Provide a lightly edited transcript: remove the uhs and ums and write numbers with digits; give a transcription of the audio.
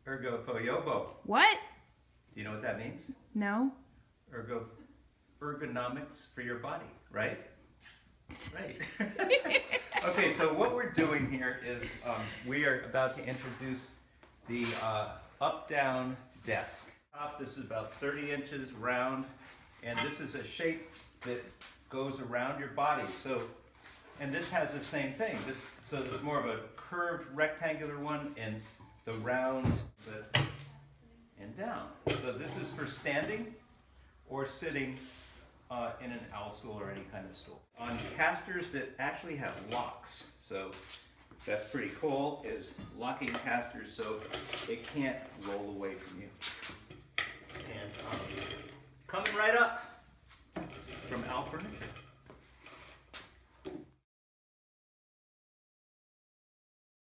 Ergofoyobo. What? Do you know what that means? No. Ergonomics for your body, right? Right. Okay, so what we're doing here is we are about to introduce the up-down desk. This is about 30 inches round, and this is a shape that goes around your body. So, and this has the same thing. So there's more of a curved rectangular one, and the round, and down. So this is for standing or sitting in an owl stool or any kind of stool. On casters that actually have locks. So that's pretty cool, is locking casters so it can't roll away from you. And coming right up from Owl Furniture.